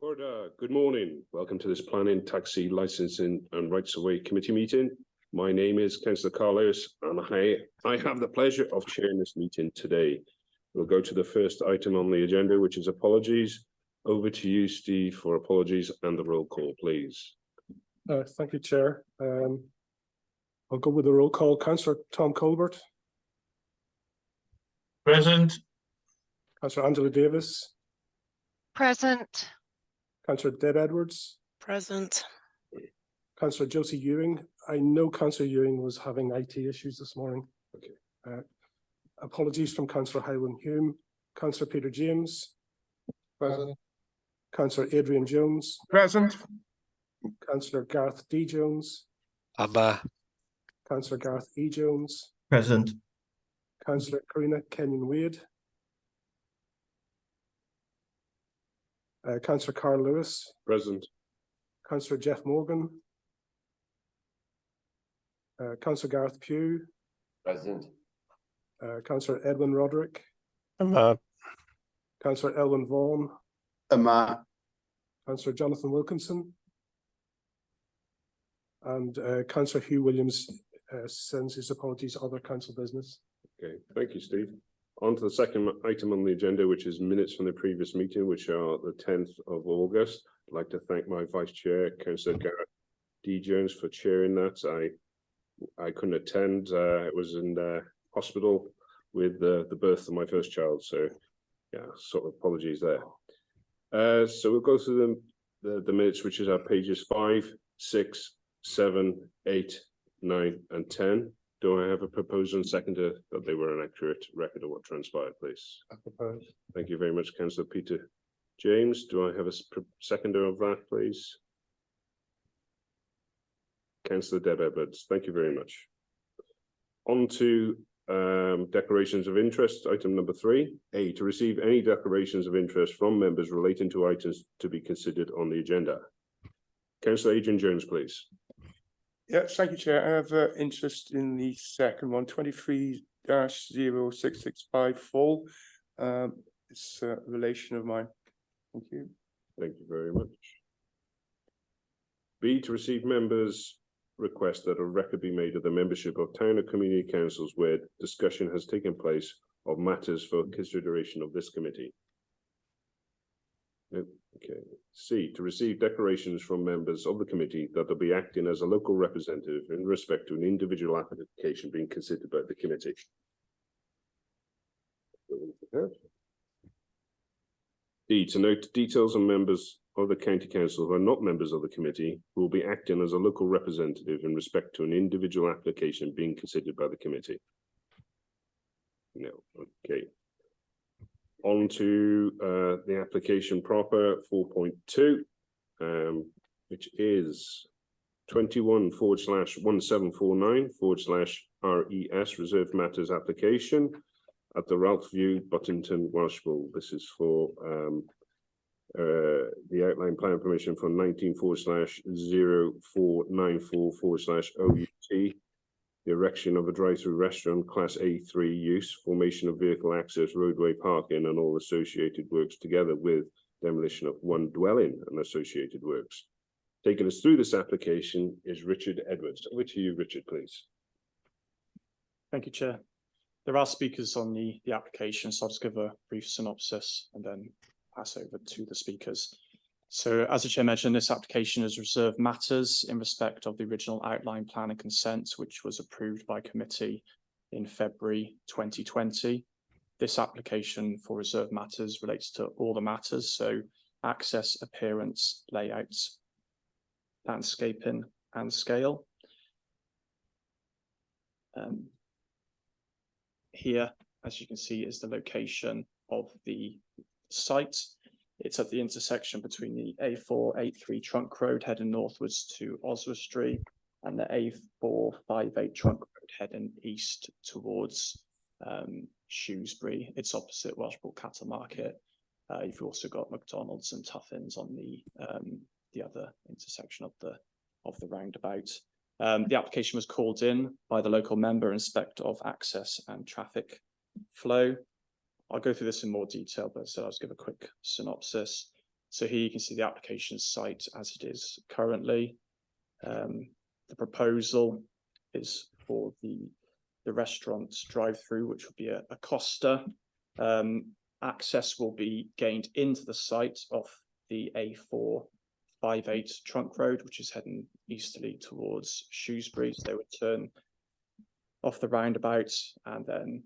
Good morning. Welcome to this Planning, Taxi, Licensing and Rights of Way Committee meeting. My name is Councillor Carl Lewis and I have the pleasure of chairing this meeting today. We'll go to the first item on the agenda, which is apologies. Over to you, Steve, for apologies and the roll call, please. Thank you, Chair. I'll go with the roll call. Councillor Tom Colbert. Present. Councillor Angela Davis. Present. Councillor Deb Edwards. Present. Councillor Josie Ewing. I know Councillor Ewing was having IT issues this morning. Okay. Apologies from Councillor Highland Hume. Councillor Peter James. Present. Councillor Adrian Jones. Present. Councillor Gareth D. Jones. Councillor Gareth E. Jones. Present. Councillor Karina Kenyon Wade. Councillor Carl Lewis. Present. Councillor Jeff Morgan. Councillor Gareth Pugh. Present. Councillor Edwin Roderick. Councillor Elwyn Vaughan. Councillor Jonathan Wilkinson. And Councillor Hugh Williams sends his apologies to other council business. Okay, thank you, Steve. On to the second item on the agenda, which is minutes from the previous meeting, which are the 10th of August. I'd like to thank my Vice Chair, Councillor Gareth D. Jones, for chairing that. I couldn't attend. I was in hospital with the birth of my first child, so yeah, sort of apologies there. So we'll go through the minutes, which is our pages 5, 6, 7, 8, 9, and 10. Do I have a proposal and seconder that they were an accurate record of what transpired, please? I propose. Thank you very much, Councillor Peter James. Do I have a seconder of that, please? Councillor Deb Edwards. Thank you very much. On to declarations of interest. Item number 3. A, to receive any declarations of interest from members relating to items to be considered on the agenda. Councillor Adrian Jones, please. Yes, thank you, Chair. I have interest in the second one, 23-06654. It's a relation of mine. Thank you. Thank you very much. B, to receive members' request that a record be made of the membership of town or community councils where discussion has taken place of matters for consideration of this committee. Nope. Okay. C, to receive declarations from members of the committee that they'll be acting as a local representative in respect to an individual application being considered by the committee. D, to note details on members of the county council who are not members of the committee who will be acting as a local representative in respect to an individual application being considered by the committee. No. Okay. On to the application proper 4.2, which is 21/1749/RES Reserved Matters application at the Ralph View, Buttington, Welshpool. This is for the outline plan permission for 19/0494/OUT. The erection of a drive-through restaurant, Class A3 use, formation of vehicle access, roadway parking, and all associated works, together with demolition of one dwelling and associated works. Taking us through this application is Richard Edwards. Over to you, Richard, please. Thank you, Chair. There are speakers on the application, so I'll just give a brief synopsis and then pass over to the speakers. So as the Chair mentioned, this application is reserved matters in respect of the original outline plan and consent, which was approved by committee in February 2020. This application for reserved matters relates to all the matters, so access, appearance, layouts, landscaping and scale. Here, as you can see, is the location of the site. It's at the intersection between the A483 Trunk Road heading northwards to Oswestry and the A458 Trunk Road heading east towards Shrewsbury. It's opposite Welshpool Cattle Market. You've also got McDonald's and Tuffins on the other intersection of the roundabout. The application was called in by the local member in respect of access and traffic flow. I'll go through this in more detail, but so I'll just give a quick synopsis. So here you can see the application site as it is currently. The proposal is for the restaurant drive-through, which will be a Costa. Access will be gained into the site off the A458 trunk road, which is heading easterly towards Shrewsbury. So they would turn off the roundabout and then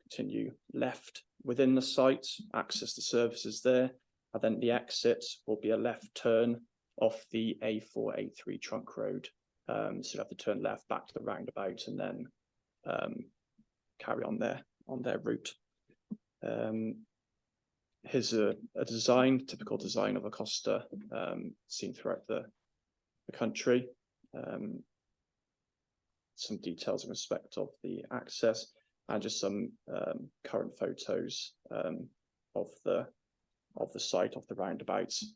continue left within the site, access the services there, and then the exit will be a left turn off the A483 trunk road. So you have to turn left back to the roundabout and then carry on their route. Here's a design, typical design of a Costa seen throughout the country. Some details in respect of the access and just some current photos of the site, of the roundabouts,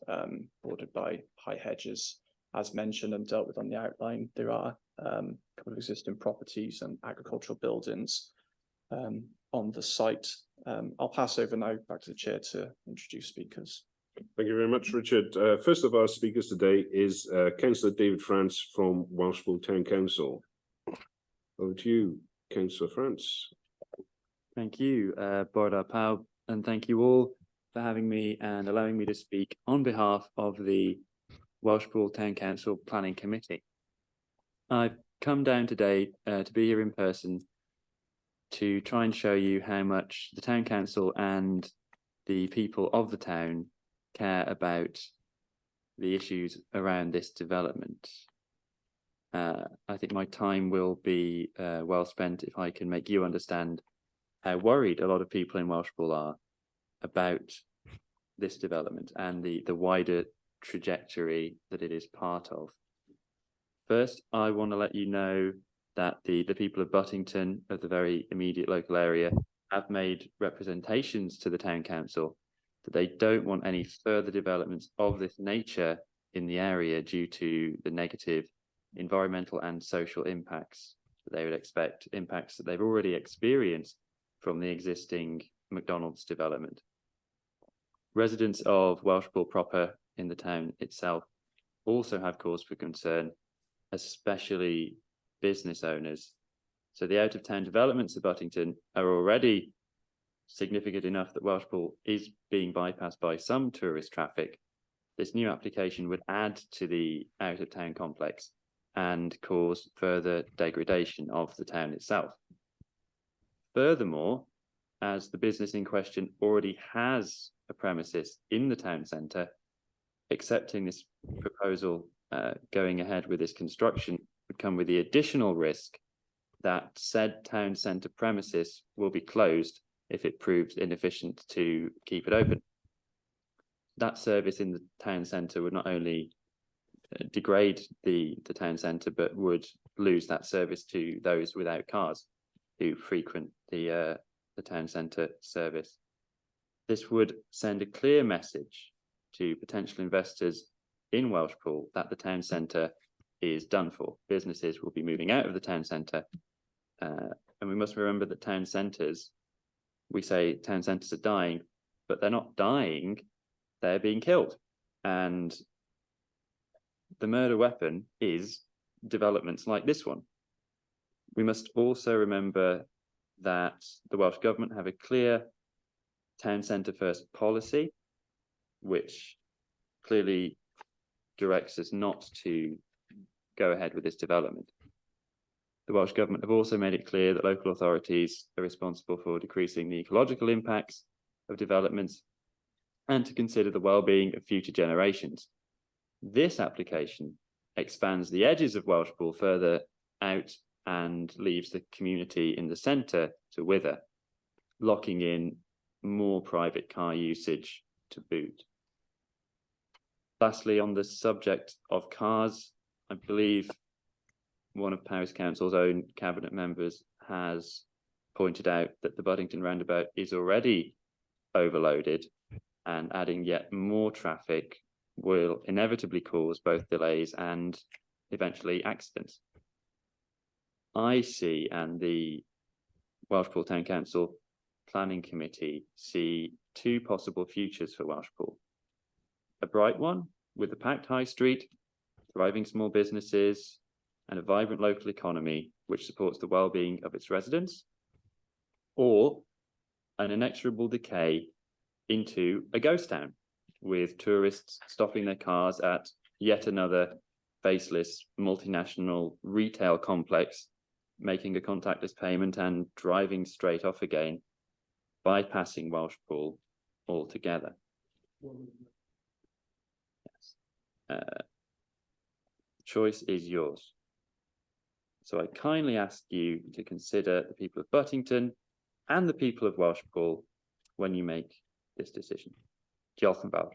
bordered by high hedges. As mentioned and dealt with on the outline, there are a couple of existing properties and agricultural buildings on the site. I'll pass over now back to the chair to introduce speakers. Thank you very much, Richard. First of our speakers today is Councillor David France from Welshpool Town Council. Over to you, Councillor France. Thank you, Bordar Pawb, and thank you all for having me and allowing me to speak on behalf of the Welshpool Town Council Planning Committee. I've come down today to be here in person to try and show you how much the Town Council and the people of the town care about the issues around this development. I think my time will be well spent if I can make you understand how worried a lot of people in Welshpool are about this development and the wider trajectory that it is part of. First, I want to let you know that the people of Buttington, of the very immediate local area, have made representations to the Town Council that they don't want any further developments of this nature in the area due to the negative environmental and social impacts that they would expect, impacts that they've already experienced from the existing McDonald's development. Residents of Welshpool proper in the town itself also have cause for concern, especially business owners. So the out-of-town developments of Buttington are already significant enough that Welshpool is being bypassed by some tourist traffic. This new application would add to the out-of-town complex and cause further degradation of the town itself. Furthermore, as the business in question already has a premises in the town centre, accepting this proposal, going ahead with this construction, would come with the additional risk that said town centre premises will be closed if it proves inefficient to keep it open. That service in the town centre would not only degrade the town centre, but would lose that service to those without cars who frequent the town centre service. This would send a clear message to potential investors in Welshpool that the town centre is done for. Businesses will be moving out of the town centre, and we must remember that town centres, we say town centres are dying, but they're not dying, they're being killed. And the murder weapon is developments like this one. We must also remember that the Welsh Government have a clear town centre first policy, which clearly directs us not to go ahead with this development. The Welsh Government have also made it clear that local authorities are responsible for decreasing the ecological impacts of developments and to consider the well-being of future generations. This application expands the edges of Welshpool further out and leaves the community in the centre to wither, locking in more private car usage to boot. Lastly, on the subject of cars, I believe one of Powys Council's own cabinet members has pointed out that the Buttington roundabout is already overloaded, and adding yet more traffic will inevitably cause both delays and eventually accidents. I see, and the Welshpool Town Council Planning Committee see, two possible futures for Welshpool. a bright one with a packed high street, thriving small businesses, and a vibrant local economy which supports the well-being of its residents, or an inexorable decay into a ghost town with tourists stopping their cars at yet another faceless multinational retail complex, making a contactless payment and driving straight off again, bypassing Welsh Pool altogether. Choice is yours. So I kindly ask you to consider the people of Buttington and the people of Welsh Pool when you make this decision. Diolch yn fawr.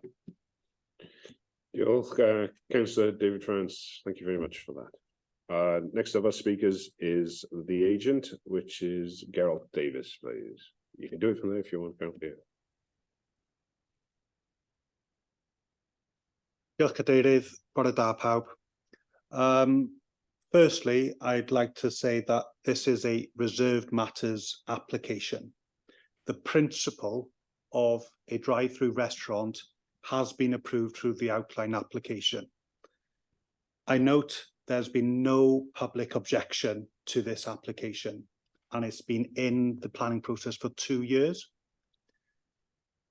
Diolch, Councillor David France. Thank you very much for that. Next of our speakers is the agent, which is Gerald Davis, please. You can do it from there if you want, Gerald. Diolch Cadeirydd, bore da pawb. Firstly, I'd like to say that this is a reserved matters application. The principle of a drive-through restaurant has been approved through the outline application. I note there's been no public objection to this application, and it's been in the planning process for 2 years.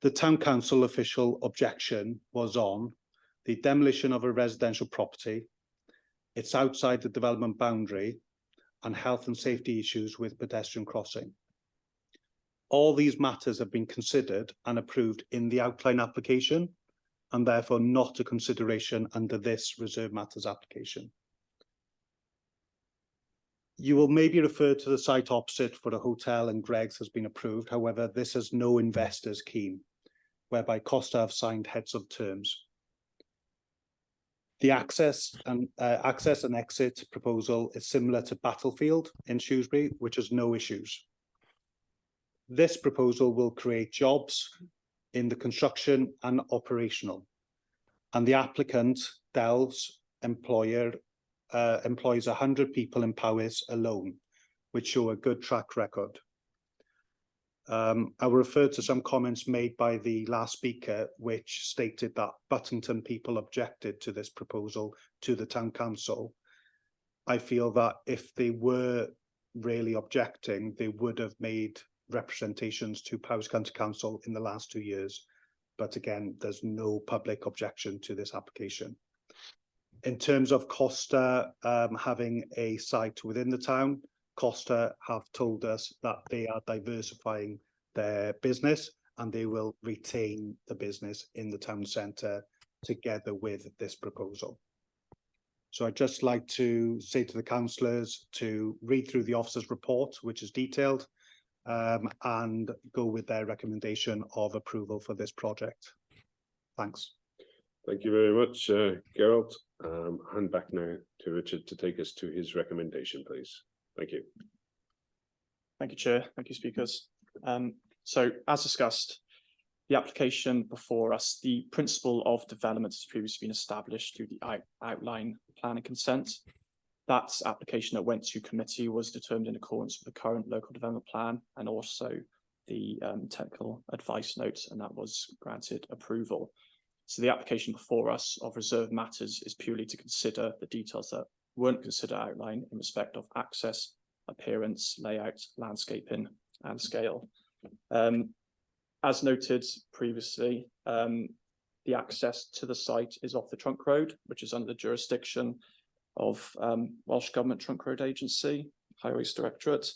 The Town Council official objection was on the demolition of a residential property. It's outside the development boundary, and health and safety issues with pedestrian crossing. All these matters have been considered and approved in the outline application, and therefore not a consideration under this reserved matters application. You will maybe refer to the site opposite for a hotel, and Greg's has been approved. However, this has no investors keen, whereby Costa have signed heads of terms. The access and exit proposal is similar to Battlefield in Shrewsbury, which has no issues. This proposal will create jobs in the construction and operational, and the applicant, Dell's employer, employs 100 people in Powys alone, which show a good track record. I will refer to some comments made by the last speaker, which stated that Buttington people objected to this proposal to the Town Council. I feel that if they were really objecting, they would have made representations to Powys County Council in the last 2 years. But again, there's no public objection to this application. In terms of Costa having a site within the town, Costa have told us that they are diversifying their business and they will retain the business in the town centre together with this proposal. So I'd just like to say to the councillors to read through the officer's report, which is detailed, and go with their recommendation of approval for this project. Thanks. Thank you very much, Gerald. Hand back now to Richard to take us to his recommendation, please. Thank you. Thank you, Chair. Thank you, speakers. So as discussed, the application before us, the principle of development has previously been established through the outline plan and consent. That application that went to committee was determined in accordance with the current local development plan and also the technical advice notes, and that was granted approval. So the application before us of reserved matters is purely to consider the details that weren't considered outline in respect of access, appearance, layout, landscaping, and scale. As noted previously, the access to the site is off the trunk road, which is under the jurisdiction of Welsh Government Trunk Road Agency, Highways Directorate.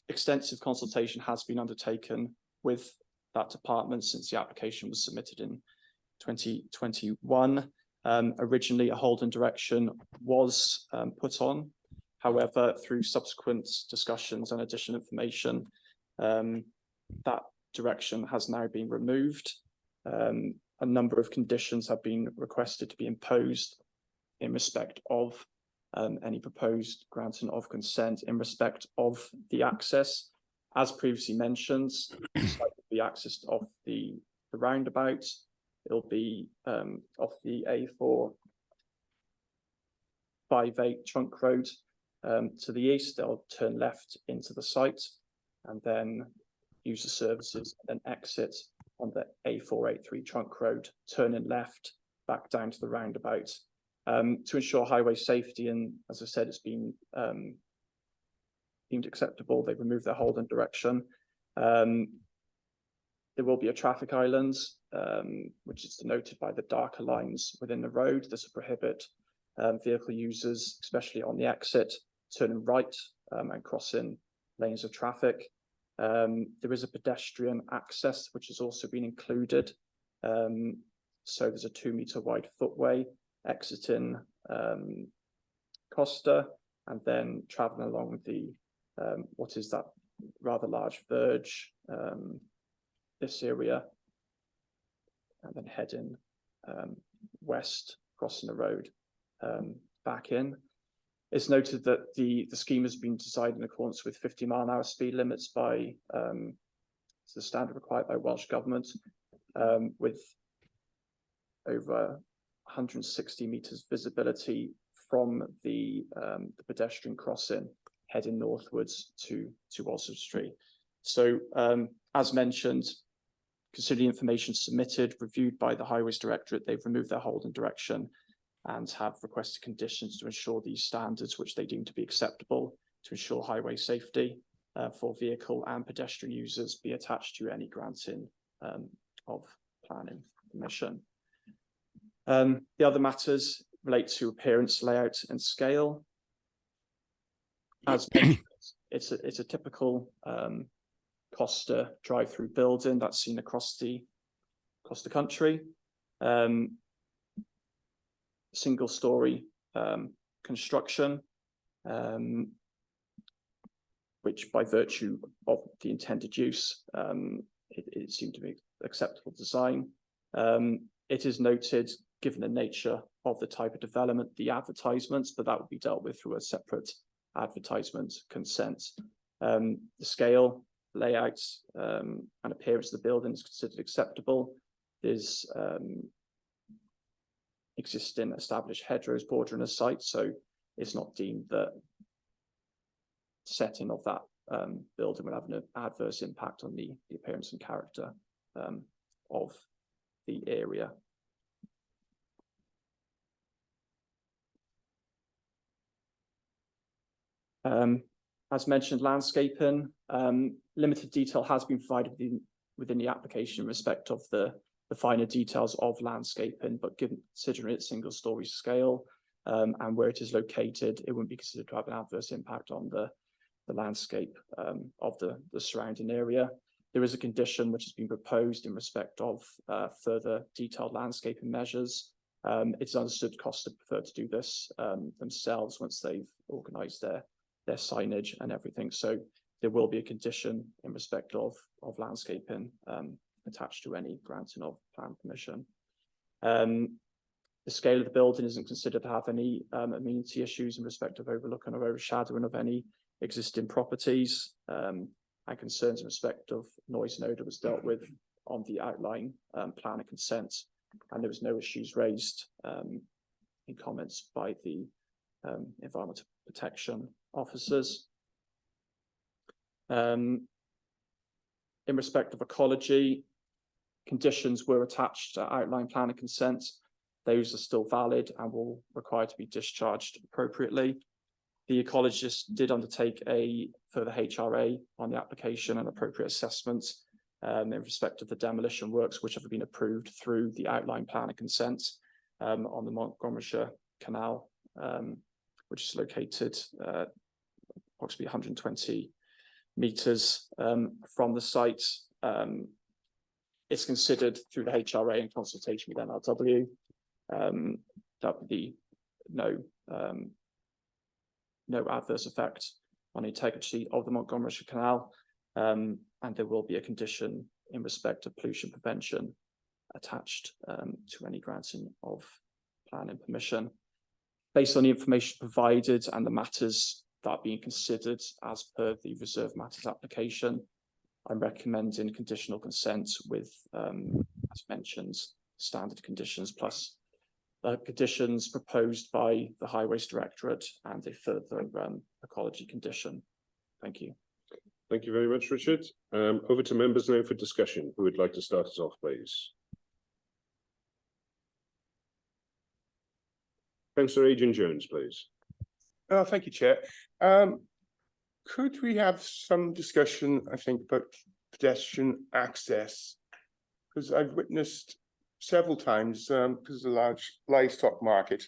Extensive consultation has been undertaken with that department since the application was submitted in 2021. Originally, a holding direction was put on. However, through subsequent discussions and additional information, that direction has now been removed. A number of conditions have been requested to be imposed in respect of any proposed granting of consent in respect of the access. As previously mentioned, the site will be accessed off the roundabout. It'll be off the A458 trunk road to the east. They'll turn left into the site and then use the services and exit on the A483 trunk road, turning left back down to the roundabout. To ensure highway safety, and as I said, it's been deemed acceptable, they've removed their hold and direction. There will be a traffic island, which is denoted by the darker lines within the road. This will prohibit vehicle users, especially on the exit, turning right and crossing lanes of traffic. There is a pedestrian access, which has also been included. So there's a 2-meter wide footway exiting Costa and then traveling along the, what is that rather large verge, this area, and then heading west, crossing the road back in. It's noted that the scheme has been designed in accordance with 50-mile-an-hour speed limits by the standard required by Welsh Government, with over 160 meters visibility from the pedestrian crossing heading northwards to Oswestry. So as mentioned, considering the information submitted, reviewed by the Highways Directorate, they've removed their hold and direction and have requested conditions to ensure these standards, which they deem to be acceptable to ensure highway safety for vehicle and pedestrian users, be attached to any granting of planning permission. The other matters relate to appearance, layout and scale. As mentioned, it's a typical Costa drive-through building that's seen across the country. Single story construction, which by virtue of the intended use, it seemed to be acceptable design. It is noted, given the nature of the type of development, the advertisements, but that would be dealt with through a separate advertisement consent. The scale, layout, and appearance of the building is considered acceptable. There's existing established hedgerows bordering a site, so it's not deemed that setting of that building will have an adverse impact on the appearance and character of the area. As mentioned, landscaping, limited detail has been provided within the application in respect of the finer details of landscaping, but considering its single story scale and where it is located, it wouldn't be considered to have an adverse impact on the landscape of the surrounding area. There is a condition which has been proposed in respect of further detailed landscaping measures. It's understood Costa prefer to do this themselves once they've organised their signage and everything. So there will be a condition in respect of landscaping attached to any granting of plan permission. The scale of the building isn't considered to have any amenity issues in respect of overlooking or overshadowing of any existing properties. And concerns in respect of noise and odour was dealt with on the outline plan of consent, and there was no issues raised in comments by the environmental protection officers. In respect of ecology, conditions were attached to outline plan of consent. Those are still valid and will require to be discharged appropriately. The ecologist did undertake a further HRA on the application and appropriate assessments in respect of the demolition works which have been approved through the outline plan of consent on the Montgomeryshire Canal, which is located approximately 120 metres from the site. It's considered through the HRA in consultation with NRW that would be no adverse effect on the integrity of the Montgomeryshire Canal, and there will be a condition in respect of pollution prevention attached to any granting of planning permission. Based on the information provided and the matters that are being considered as per the reserve matters application, I'm recommending conditional consent with, as mentioned, standard conditions plus conditions proposed by the Highways Directorate and a further ecology condition. Thank you. Thank you very much, Richard. Over to members now for discussion. Who would like to start us off, please? Councillor Adrian Jones, please. Thank you, Chair. Could we have some discussion, I think, about pedestrian access? Because I've witnessed several times, because of the large livestock market,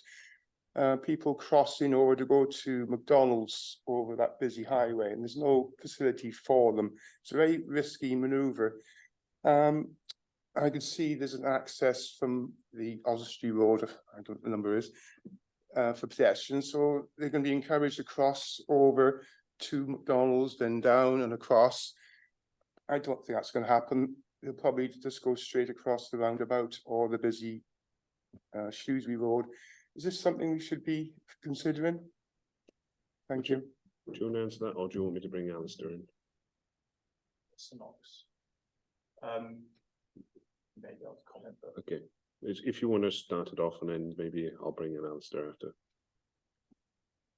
people crossing over to go to McDonald's over that busy highway, and there's no facility for them. It's a very risky manoeuvre. I can see there's an access from the Oswestry Road, I don't know what the number is, for pedestrians, so they're going to be encouraged to cross over to McDonald's, then down and across. I don't think that's going to happen. They'll probably just go straight across the roundabout or the busy Shrewsbury Road. Is this something we should be considering? Thank you. Do you want to answer that, or do you want me to bring Alistair in? Maybe I'll comment, but Okay, if you want to start it off, and then maybe I'll bring in Alistair after.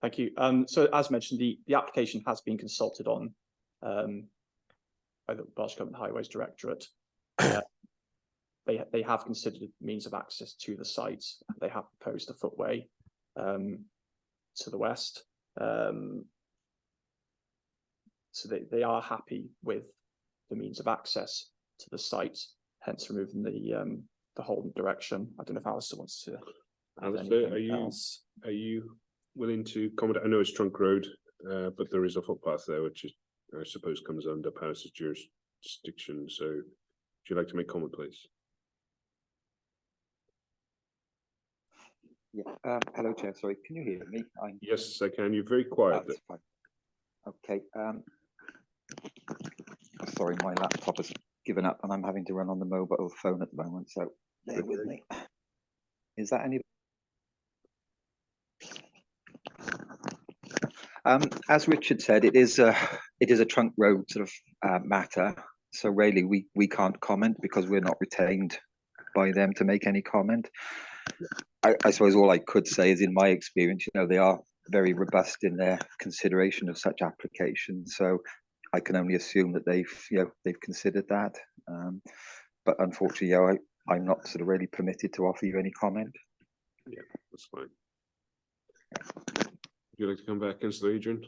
thank you. So as mentioned, the application has been consulted on by the Welsh Government Highways Directorate. They have considered means of access to the site. They have proposed a footway to the west. So they are happy with the means of access to the site, hence removing the Holden direction. I don't know if Alistair wants to add Alistair, anything else. are you willing to comment? I know it's Trunk Road, but there is a footpath there, which is, I suppose, comes under Paris's jurisdiction. So, would you like to make comment, please? Yeah, hello, Chair. Sorry, can you hear me? Yes, I can. You're very quiet. That's fine. Okay. Sorry, my laptop has given up, and I'm having to run on the mobile phone at the moment. So bear with me. Is that any? As Richard said, it is a trunk road sort of matter. So really, we can't comment because we're not retained by them to make any comment. I suppose all I could say is, in my experience, they are very robust in their consideration of such applications. So I can only assume that they've considered that. But unfortunately, I'm not sort of really permitted to offer you any comment. Yeah, that's fine. Would you like to come back, Councillor Adrian?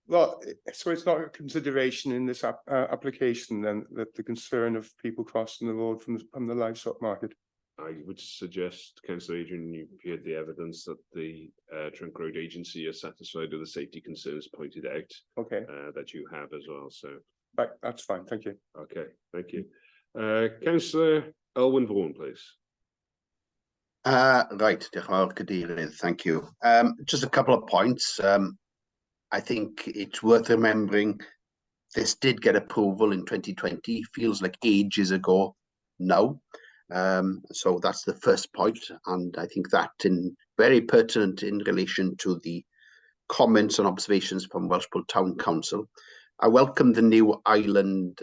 Well, so it's not a consideration in this application then, that the concern of people crossing the road from the livestock market. I would suggest, Councillor Adrian, you've heard the evidence that the Trunk Road Agency is satisfied with the safety concerns pointed out. Okay, That you have as well. So, that's fine. Thank you. okay, thank you. Councillor Elwyn Vaughan, please. Right, diolch yn fawr, Cadeirydd, thank you. Just a couple of points. I think it's worth remembering this did get approval in 2020, feels like ages ago now. So that's the first point, and I think that in very pertinent in relation to the comments and observations from Welshpool Town Council. I welcome the new island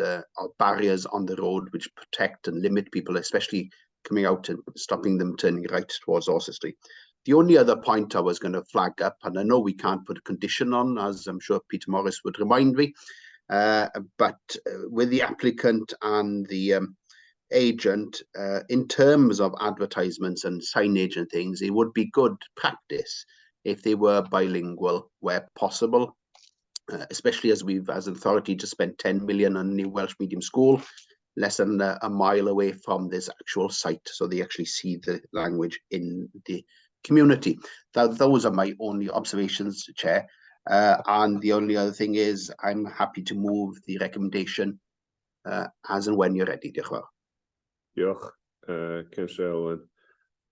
barriers on the road which protect and limit people, especially coming out and stopping them turning right towards Oswestry. The only other point I was going to flag up, and I know we can't put a condition on, as I'm sure Peter Morris would remind me, but with the applicant and the agent, in terms of advertisements and signage and things, it would be good practice if they were bilingual where possible, especially as we've, as an authority, just spent 10 million on a new Welsh medium school, less than a mile away from this actual site, so they actually see the language in the community. Those are my only observations, Chair. And the only other thing is, I'm happy to move the recommendation as and when you're ready. Diolch. Diolch, Councillor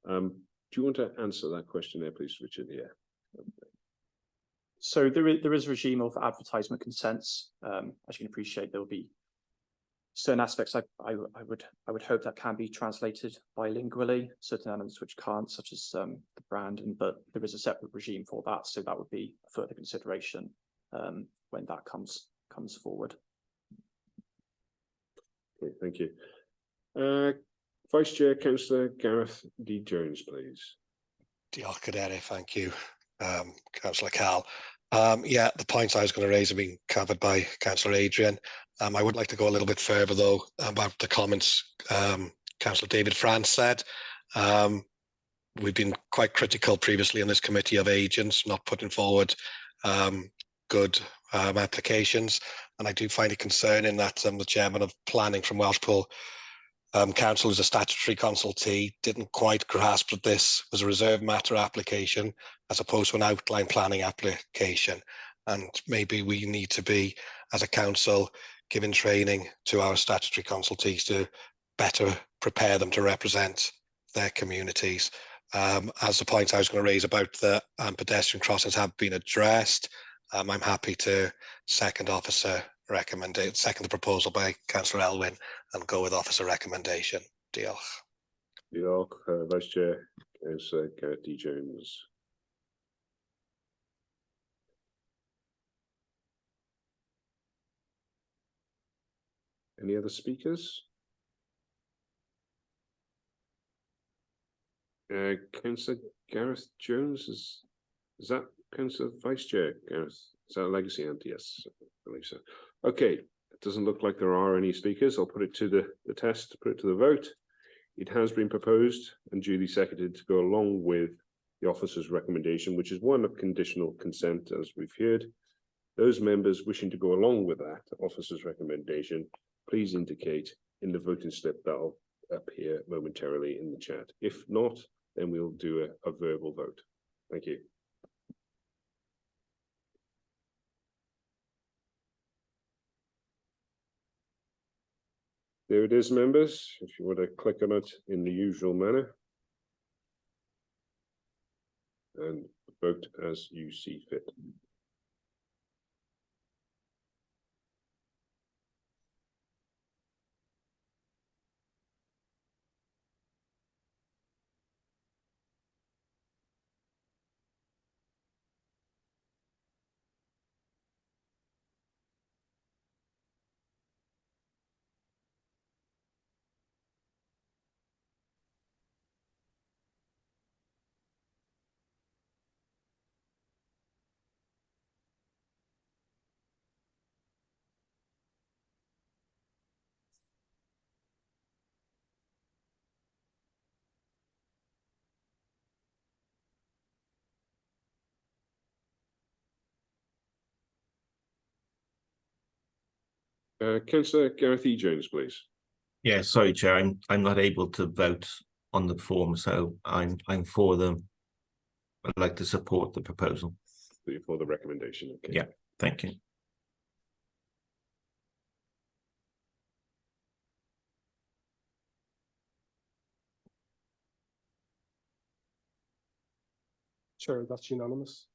Elwyn. Do you want to answer that question there, please, Richard? Yeah. So there is a regime of advertisement consents. As you can appreciate, there will be certain aspects I would hope that can be translated bilingually, certain elements which can't, such as the brand, but there is a separate regime for that, so that would be a further consideration when that comes forward. Okay, thank you. Vice Chair, Councillor Gareth D. Jones, please. Diolch, Cadeirydd, thank you. Councillor Cal. Yeah, the points I was going to raise have been covered by Councillor Adrian. I would like to go a little bit further though about the comments Councillor David France said. We've been quite critical previously in this committee of agents not putting forward good applications, and I do find it concerning that the chairman of planning from Welshpool Council, who's a statutory consultee, didn't quite grasp that this was a reserved matter application as opposed to an outline planning application. And maybe we need to be, as a council, giving training to our statutory consultees to better prepare them to represent their communities. As the point I was going to raise about the pedestrian crossings have been addressed, I'm happy to second the proposal by Councillor Elwyn and go with officer recommendation. Diolch. Diolch, Vice Chair, Councillor Gareth D. Jones. Any other speakers? Councillor Gareth Jones, is that Councillor Vice Chair Gareth? Is that a legacy? And yes, I believe so. Okay, it doesn't look like there are any speakers. I'll put it to the test, put it to the vote. It has been proposed and duly seconded to go along with the officer's recommendation, which is one of conditional consent, as we've heard. Those members wishing to go along with that officer's recommendation, please indicate in the voting slip that'll appear momentarily in the chat. If not, then we'll do a verbal vote. Thank you. There it is, members, if you want to click on it in the usual manner. And vote as you see fit. Councillor Gareth E. Jones, please. Yeah, sorry, Chair, I'm not able to vote on the form, so I'm for them. I'd like to support the proposal. For the recommendation. Okay. Yeah, thank you. Chair, that's unanimous.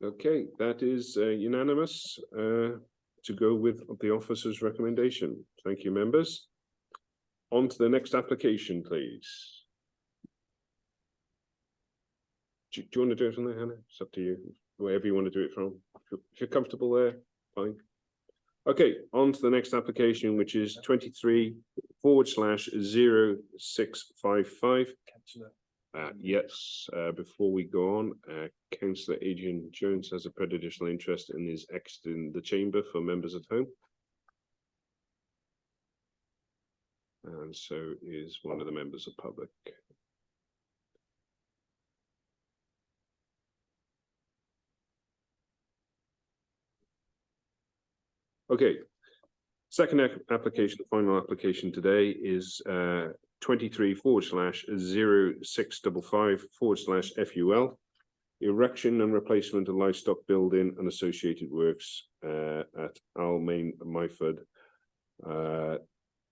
Okay, that is unanimous to go with the officer's recommendation. Thank you, members. On to the next application, please. Do you want to do it from there, Hannah? It's up to you. Wherever you want to do it from. If you're comfortable there, fine. Okay, on to the next application, which is 23/0655. Yes, before we go on, Councillor Adrian Jones has a prejudicial interest and is exiting the chamber for members at home. And so is one of the members of public. Okay, second application, the final application today is 23/0655/FUL, erection and replacement of livestock building and associated works at Almain Myford.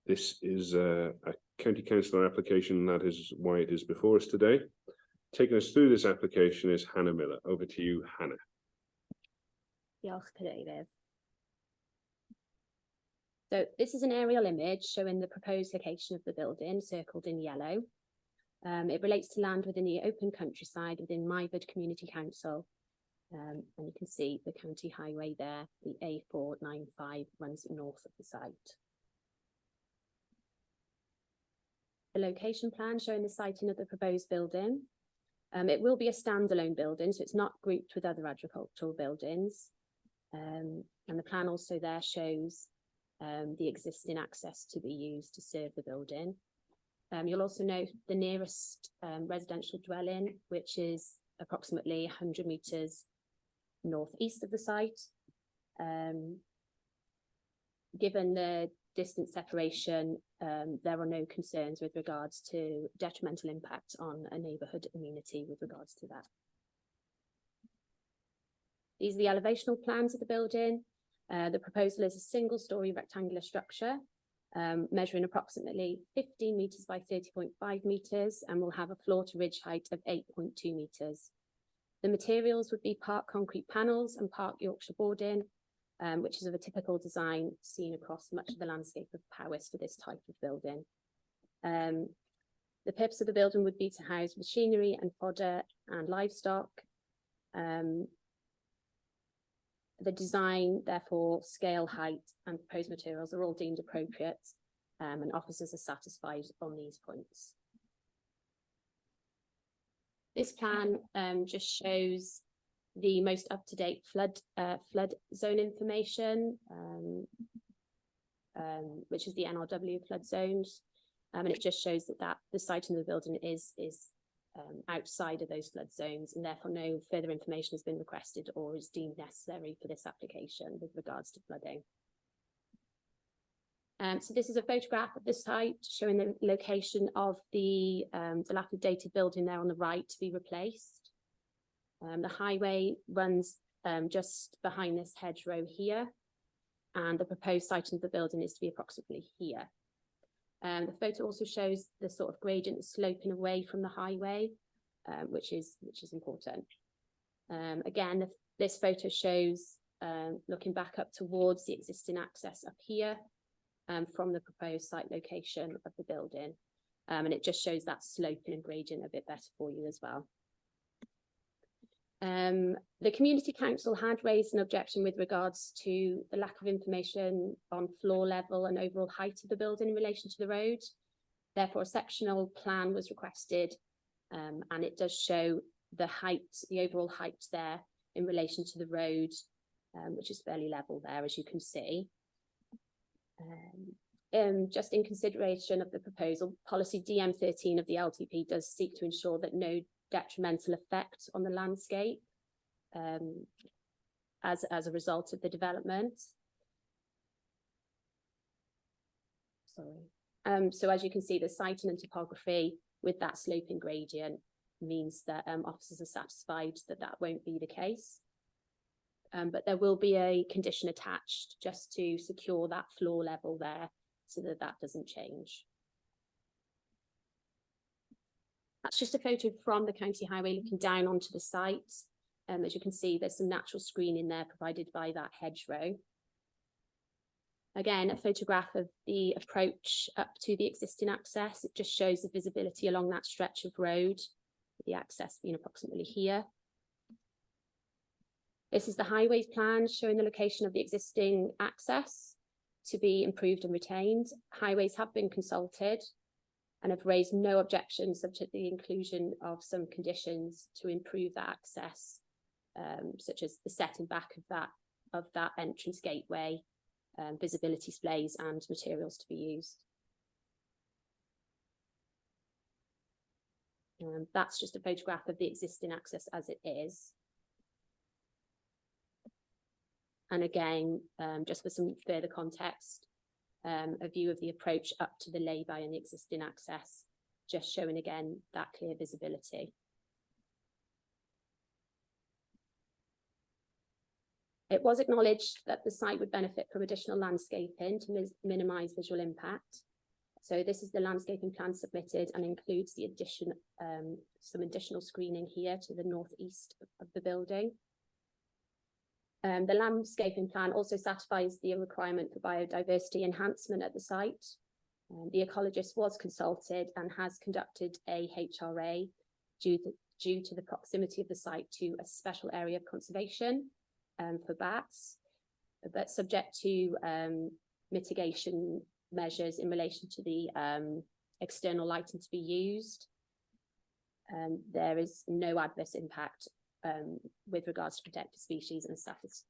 This is a county councillor application. That is why it is before us today. Taking us through this application is Hannah Miller. Over to you, Hannah. Diolch, Cadeirydd. So this is an aerial image showing the proposed location of the building circled in yellow. It relates to land within the open countryside within Myford Community Council. And you can see the county highway there, the A495 runs north of the site. The location plan showing the siting of the proposed building. It will be a standalone building, so it's not grouped with other agricultural buildings. And the plan also there shows the existing access to be used to serve the building. You'll also note the nearest residential dwelling, which is approximately 100 metres northeast of the site. Given the distance separation, there are no concerns with regards to detrimental impact on a neighbourhood amenity with regards to that. These are the elevational plans of the building. The proposal is a single-storey rectangular structure measuring approximately 15 metres by 30.5 metres and will have a floor to ridge height of 8.2 metres. The materials would be part concrete panels and part Yorkshire boarding, which is of a typical design seen across much of the landscape of Powys for this type of building. The purpose of the building would be to house machinery and fodder and livestock. The design, therefore, scale, height and proposed materials are all deemed appropriate, and officers are satisfied on these points. This plan just shows the most up-to-date flood zone information, which is the NRW flood zones, and it just shows that the site in the building is outside of those flood zones, and therefore no further information has been requested or is deemed necessary for this application with regards to flooding. So this is a photograph of the site showing the location of the dilapidated building there on the right to be replaced. The highway runs just behind this hedgerow here, and the proposed site of the building is to be approximately here. The photo also shows the sort of gradient sloping away from the highway, which is important. Again, this photo shows looking back up towards the existing access up here from the proposed site location of the building, and it just shows that sloping and gradient a bit better for you as well. The Community Council had raised an objection with regards to the lack of information on floor level and overall height of the building in relation to the road. Therefore, a sectional plan was requested, and it does show the height, the overall height there in relation to the road, which is fairly level there, as you can see. Just in consideration of the proposal, policy DM13 of the LTP does seek to ensure that no detrimental effect on the landscape as a result of the development. Sorry. So as you can see, the siting and topography with that sloping gradient means that officers are satisfied that that won't be the case. But there will be a condition attached just to secure that floor level there so that that doesn't change. That's just a photo from the county highway looking down onto the site. As you can see, there's some natural screening there provided by that hedgerow. Again, a photograph of the approach up to the existing access. It just shows the visibility along that stretch of road, the access being approximately here. This is the highways plan showing the location of the existing access to be improved and retained. Highways have been consulted and have raised no objections subject to the inclusion of some conditions to improve that access, such as the setting back of that entrance gateway, visibility displays and materials to be used. That's just a photograph of the existing access as it is. And again, just for some further context, a view of the approach up to the lay-by and the existing access, just showing again that clear visibility. It was acknowledged that the site would benefit from additional landscaping to minimise visual impact. So this is the landscaping plan submitted and includes the addition, some additional screening here to the northeast of the building. The landscaping plan also satisfies the requirement for biodiversity enhancement at the site. The ecologist was consulted and has conducted a HRA due to the proximity of the site to a special area of conservation for bats, but subject to mitigation measures in relation to the external lighting to be used. There is no adverse impact with regards to protected species,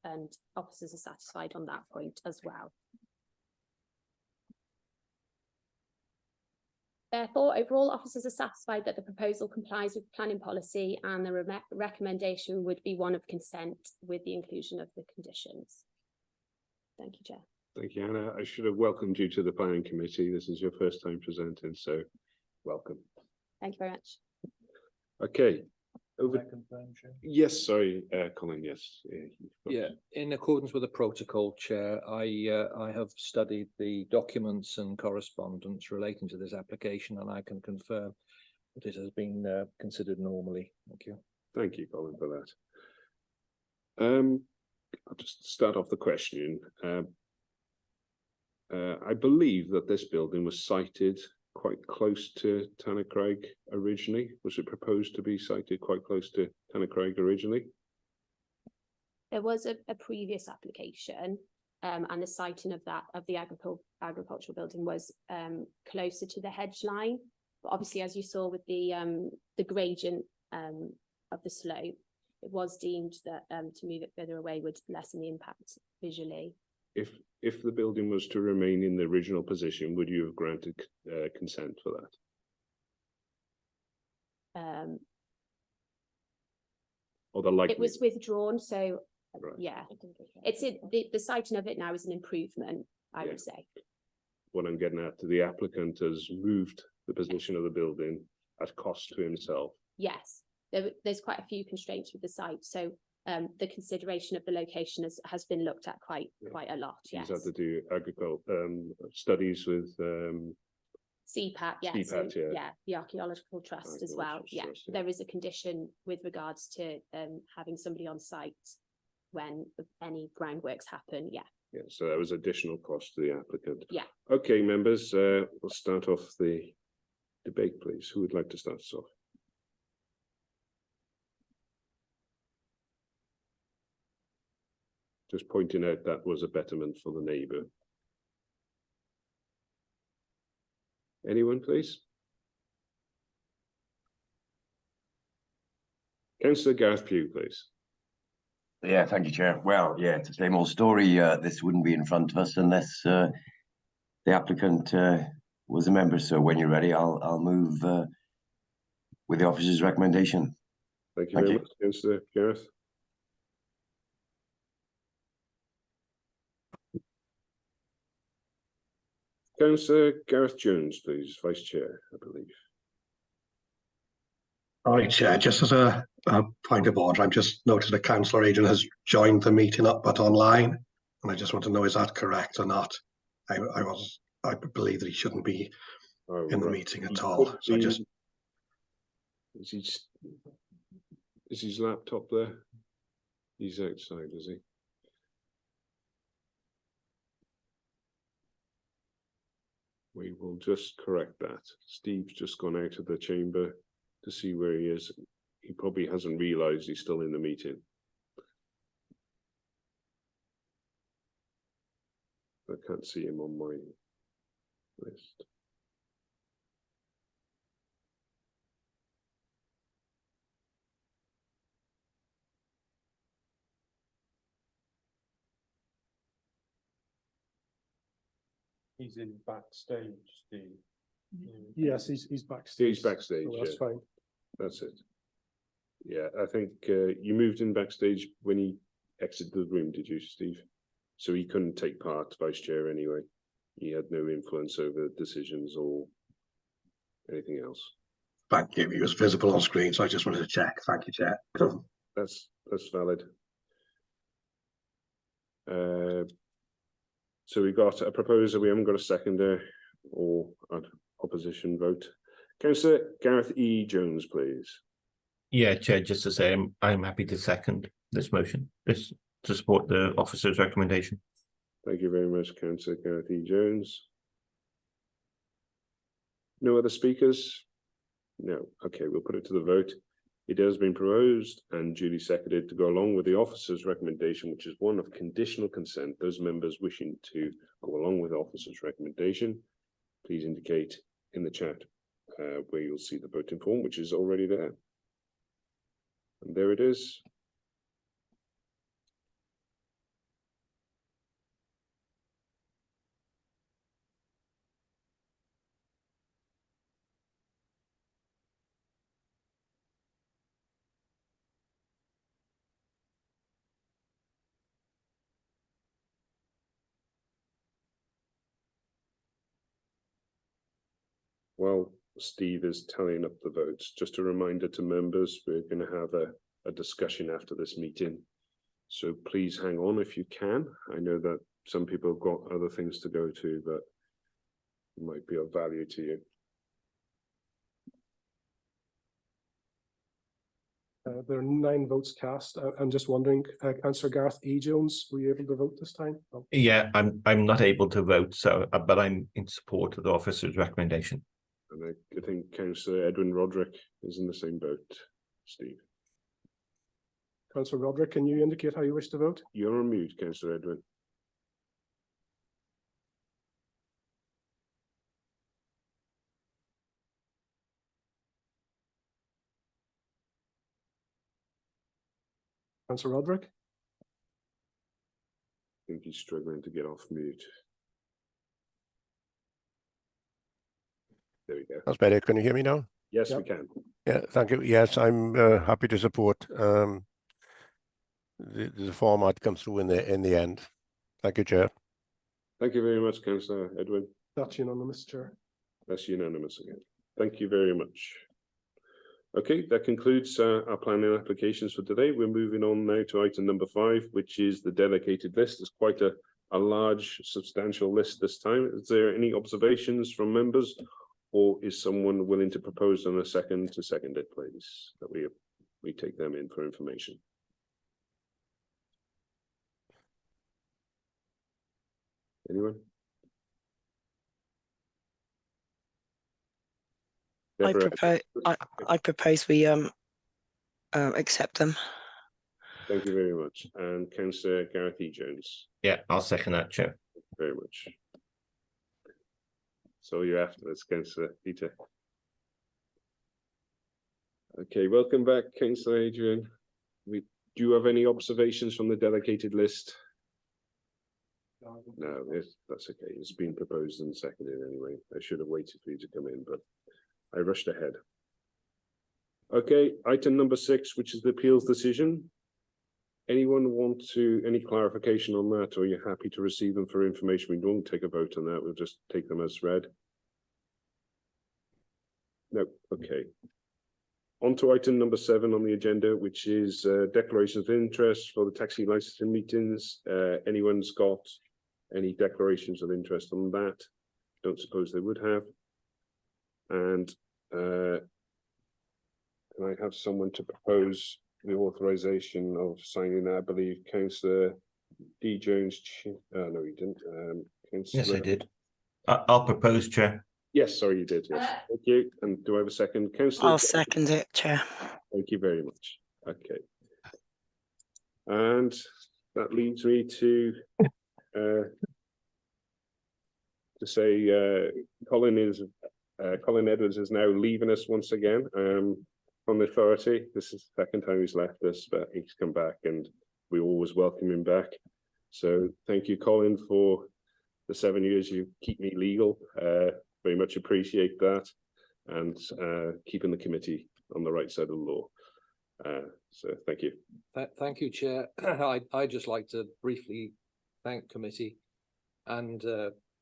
and officers are satisfied on that point as well. Therefore, overall, officers are satisfied that the proposal complies with planning policy, and the recommendation would be one of consent with the inclusion of the conditions. Thank you, Chair. Thank you, Anna. I should have welcomed you to the planning committee. This is your first time presenting, so welcome. Thank you very much. Okay. Yes, sorry, Colin, yes. Yeah, in accordance with the protocol, Chair, I have studied the documents and correspondence relating to this application, and I can confirm that it has been considered normally. Thank you. Thank you, Colin, for that. I'll just start off the question. I believe that this building was sited quite close to Tannacraig originally. Was it proposed to be sited quite close to Tannacraig originally? There was a previous application, and the siting of the agricultural building was closer to the hedge line. But obviously, as you saw with the gradient of the slope, it was deemed that to move it further away would lessen the impact visually. If the building was to remain in the original position, would you have granted consent for that? Or the likely? It was withdrawn, so Right. yeah, it's the siting of it now is an improvement, I would say. What I'm getting at, the applicant has moved the position of the building at cost to himself. Yes, there's quite a few constraints with the site, so the consideration of the location has been looked at quite a lot. Yes, He's had to do studies with CPAT, yes, CPAT, and, yeah. the Archaeological Trust as well. Archaeological Yeah, Trust, yeah. there is a condition with regards to having somebody on site when any groundworks happen. Yeah. Yeah, so that was additional cost to the applicant. Yeah. Okay, members, we'll start off the debate, please. Who would like to start us off? Just pointing out that was a betterment for the neighbour. Anyone, please? Councillor Gareth Pugh, please. Yeah, thank you, Chair. Well, yeah, it's the same old story. This wouldn't be in front of us unless the applicant was a member. So when you're ready, I'll move with the officer's recommendation. Thank you very much, Councillor Gareth. Councillor Gareth Jones, please, Vice Chair, I believe. All right, Chair, just as a point of order, I've just noticed that Councillor Adrian has joined the meeting up but online, and I just want to know, is that correct or not? I believe that he shouldn't be in the meeting at all. So just is his laptop there? He's outside, is he? We will just correct that. Steve's just gone out of the chamber to see where he is. He probably hasn't realised he's still in the meeting. I can't see him on my list. He's in backstage, Steve. Yes, he's backstage. He's backstage. So that's yeah. fine. That's it. Yeah, I think you moved in backstage when he exited the room, did you, Steve? So he couldn't take part, Vice Chair, anyway. He had no influence over decisions or anything else. thank you. He was visible on screen, so I just wanted to check. Thank you, Chair. That's valid. So we got a proposer, we haven't got a seconder or an opposition vote. Councillor Gareth E. Jones, please. Yeah, Chair, just to say, I'm happy to second this motion, this to support the officer's recommendation. Thank you very much, Councillor Gareth E. Jones. No other speakers? No. Okay, we'll put it to the vote. It has been proposed and duly seconded to go along with the officer's recommendation, which is one of conditional consent. Those members wishing to go along with the officer's recommendation, please indicate in the chat. where you'll see the voting form, which is already there. And there it is. While Steve is tallying up the votes, just a reminder to members, we're going to have a discussion after this meeting. So please hang on if you can. I know that some people have got other things to go to, but it might be of value to you. There are 9 votes cast. I'm just wondering, Councillor Gareth E. Jones, were you able to vote this time? Oh. Yeah, I'm not able to vote, so but I'm in support of the officer's recommendation. And I think Councillor Edwin Roderick is in the same boat, Steve. Councillor Roderick, can you indicate how you wish to vote? You're on mute, Councillor Edwin. Councillor Roderick? I think he's struggling to get off mute. There we go. That's better. Can you hear me now? Yes, Yep. we can. Yeah, thank you. Yes, I'm happy to support the format comes through in the end. Thank you, Chair. Thank you very much, Councillor Edwin. That's unanimous, Chair. That's unanimous again. Thank you very much. Okay, that concludes our planning applications for today. We're moving on now to item number 5, which is the dedicated list. It's quite a large, substantial list this time. Is there any observations from members, or is someone willing to propose on a second to second it, please? That we take them in for information. Anyone? I propose we accept them. Thank you very much. And Councillor Gareth E. Jones. Yeah, I'll second that, Chair. Thank you very much. So you're after this, Councillor Peter. Okay, welcome back, Councillor Adrian. Do you have any observations from the dedicated list? No, that's okay. It's been proposed and seconded anyway. I should have waited for you to come in, but I rushed ahead. Okay, item number 6, which is the appeals decision. Anyone want any clarification on that, or are you happy to receive them for information? We don't take a vote on that. We'll just take them as read. No, okay. On to item number 7 on the agenda, which is declarations of interest for the taxi licensing meetings. Anyone's got any declarations of interest on that? Don't suppose they would have. And can I have someone to propose the authorization of signing that? I believe Councillor D. Jones. No, he didn't. Yes, I did. I'll propose, Chair. Yes, sorry, you did. Yes, thank you. And do I have a second, Councillor? I'll second it, Chair. Thank you very much. Okay. And that leads me to say Colin Edwards is now leaving us once again from the authority. This is the second time he's left us, but he's come back and we always welcome him back. So thank you, Colin, for the 7 years you keep me legal. Very much appreciate that, and keeping the committee on the right side of the law. So thank you. Thank you, Chair. I'd just like to briefly thank committee and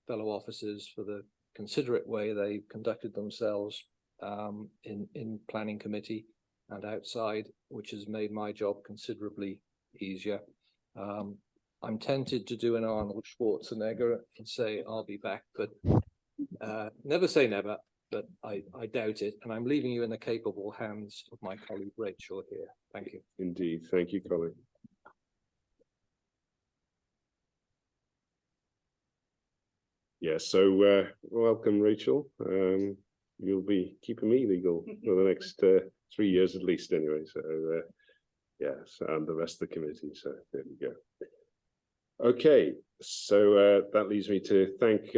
fellow officers for the considerate way they conducted themselves in planning committee and outside, which has made my job considerably easier. I'm tempted to do an Arnold Schwarzenegger and say I'll be back, but never say never, but I doubt it. And I'm leaving you in the capable hands of my colleague Rachel here. Thank you. Indeed. Thank you, Colin. Yeah, so welcome, Rachel. You'll be keeping me legal for the next 3 years at least anyway. So yes, and the rest of the committee. So there we go. Okay, so that leads me to thank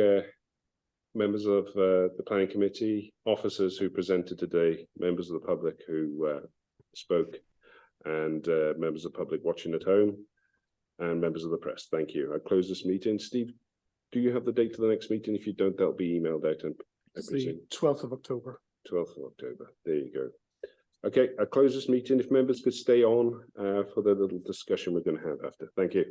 members of the planning committee, officers who presented today, members of the public who spoke, and members of the public watching at home, and members of the press. Thank you. I close this meeting. Steve, do you have the date of the next meeting? If you don't, that'll be emailed out. And I It's presume the 12th of October. 12th of October. There you go. Okay, I close this meeting. If members could stay on for the little discussion we're going to have after. Thank you.